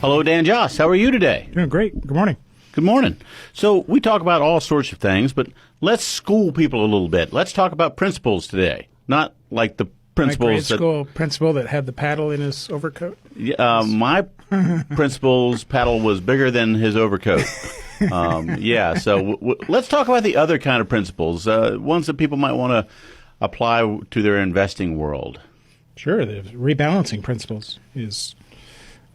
Hello, Dan Joss. How are you today? Doing great. Good morning. Good morning. So we talk about all sorts of things, but let's school people a little bit. Let's talk about principles today, not like the principles. My grade school principal that had the paddle in his overcoat? My principal's paddle was bigger than his overcoat. So let's talk about the other kind of principles, ones that people might want to apply to their investing world. Sure. The rebalancing principles is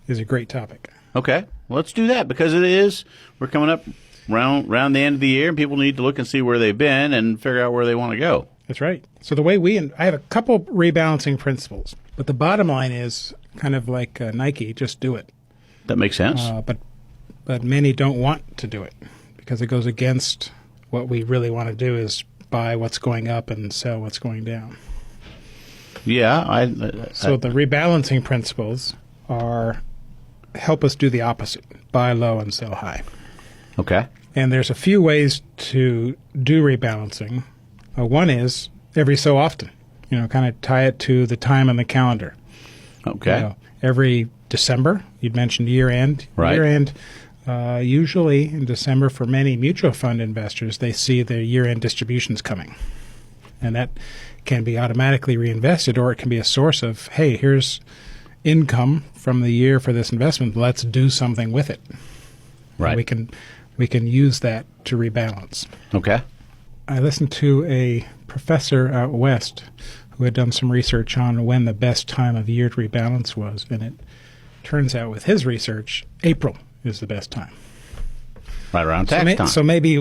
a great topic. Okay. Let's do that because we're coming up around the end of the year, and people need to look and see where they've been and figure out where they want to go. That's right. So the way I have a couple rebalancing principles, but the bottom line is kind of like Nike, just do it. That makes sense. But many don't want to do it because it goes against what we really want to do is buy what's going up and sell what's going down. Yeah. So the rebalancing principles help us do the opposite, buy low and sell high. Okay. And there's a few ways to do rebalancing. One is every so often, kind of tie it to the time on the calendar. Okay. Every December, you'd mentioned year-end. Right. Year-end, usually in December for many mutual fund investors, they see their year-end distributions coming. And that can be automatically reinvested, or it can be a source of, hey, here's income from the year for this investment. Let's do something with it. Right. And we can use that to rebalance. Okay. I listened to a professor out west who had done some research on when the best time of year to rebalance was, and it turns out with his research, April is the best time. Right around tax time. So maybe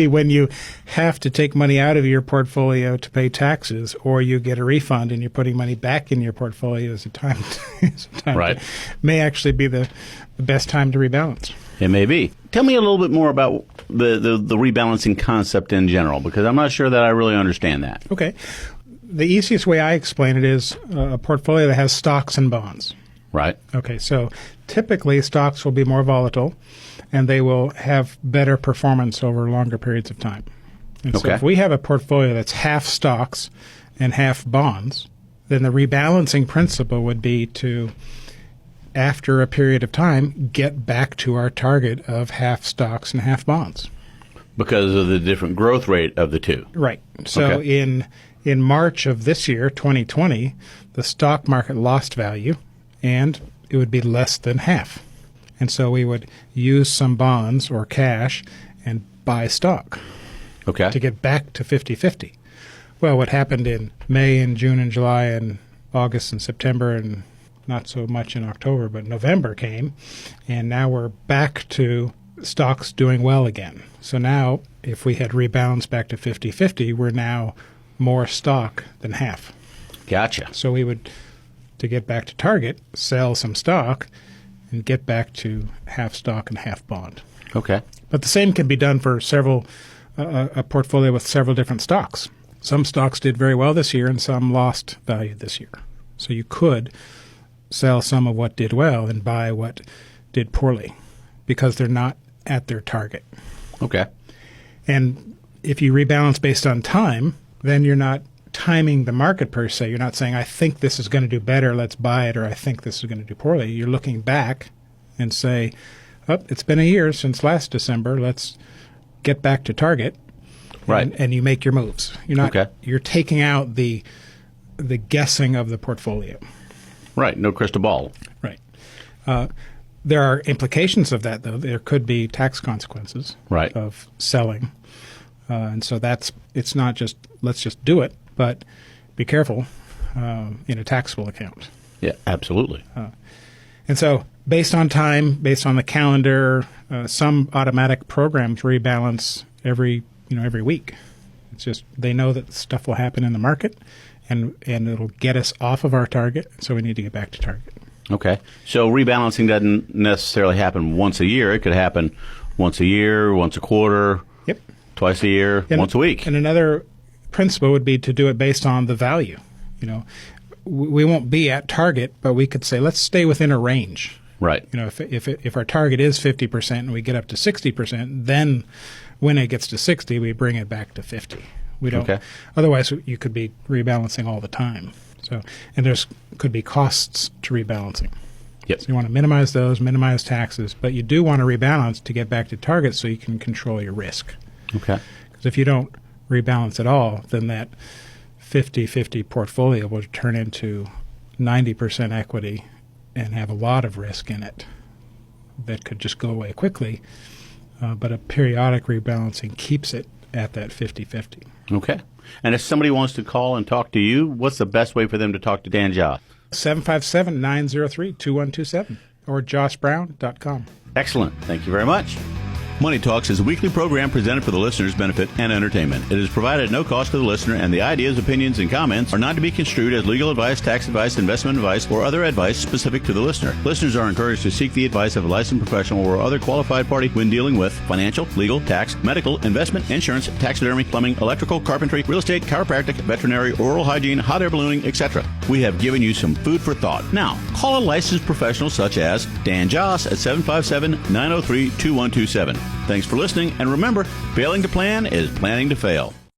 when you have to take money out of your portfolio to pay taxes, or you get a refund and you're putting money back in your portfolio is a time right. May actually be the best time to rebalance. It may be. Tell me a little bit more about the rebalancing concept in general, because I'm not sure that I really understand that. Okay. The easiest way I explain it is a portfolio that has stocks and bonds. Right. Okay, so typically stocks will be more volatile, and they will have better performance over longer periods of time. And so if we have a portfolio that's half stocks and half bonds, then the rebalancing principle would be to, after a period of time, get back to our target of half stocks and half bonds. Because of the different growth rate of the two. Right. So in March of this year, 2020, the stock market lost value, and it would be less than half. And so we would use some bonds or cash and buy stock to get back to 50-50. Well, what happened in May and June and July and August and September and not so much in October, but November came, and now we're back to stocks doing well again. So now if we had rebalanced back to 50-50, we're now more stock than half. Gotcha. So we would, to get back to target, sell some stock and get back to half stock and half bond. Okay. But the same can be done for a portfolio with several different stocks. Some stocks did very well this year and some lost value this year. So you could sell some of what did well and buy what did poorly because they're not at their target. Okay. And if you rebalance based on time, then you're not timing the market per se. You're not saying, I think this is going to do better, let's buy it, or I think this is going to do poorly. You're looking back and say, it's been a year since last December, let's get back to target. Right. And you make your moves. You're taking out the guessing of the portfolio. Right. No crystal ball. Right. There are implications of that, though. There could be tax consequences of selling. And so it's not just let's just do it, but be careful in a taxable account. Yeah, absolutely. And so based on time, based on the calendar, some automatic programs rebalance every week. It's just they know that stuff will happen in the market, and it'll get us off of our target, so we need to get back to target. Okay. So rebalancing doesn't necessarily happen once a year. It could happen once a year, once a quarter, twice a year, once a week. And another principle would be to do it based on the value. We won't be at target, but we could say, let's stay within a range. Right. If our target is 50% and we get up to 60%, then when it gets to 60, we bring it back to 50. We don't. Okay. Otherwise, you could be rebalancing all the time. And there's could be costs to rebalancing. Yep. So you want to minimize those, minimize taxes, but you do want to rebalance to get back to target so you can control your risk. Okay. Because if you don't rebalance at all, then that 50-50 portfolio will turn into 90% equity and have a lot of risk in it that could just go away quickly. But a periodic rebalancing keeps it at that 50-50. Okay. And if somebody wants to call and talk to you, what's the best way for them to talk to Dan Joss? 757-903-2127 or jossbrown.com. Excellent. Thank you very much. Money Talks is a weekly program presented for the listener's benefit and entertainment. It is provided at no cost to the listener, and the ideas, opinions, and comments are not to be construed as legal advice, tax advice, investment advice, or other advice specific to the listener. Listeners are encouraged to seek the advice of a licensed professional or other qualified party when dealing with financial, legal, tax, medical, investment, insurance, taxidermy, plumbing, electrical, carpentry, real estate, chiropractic, veterinary, oral hygiene, hot air ballooning, etc. We have given you some food for thought. Now, call a licensed professional such as Dan Joss at 757-903-2127. Thanks for listening, and remember, failing to plan is planning to fail.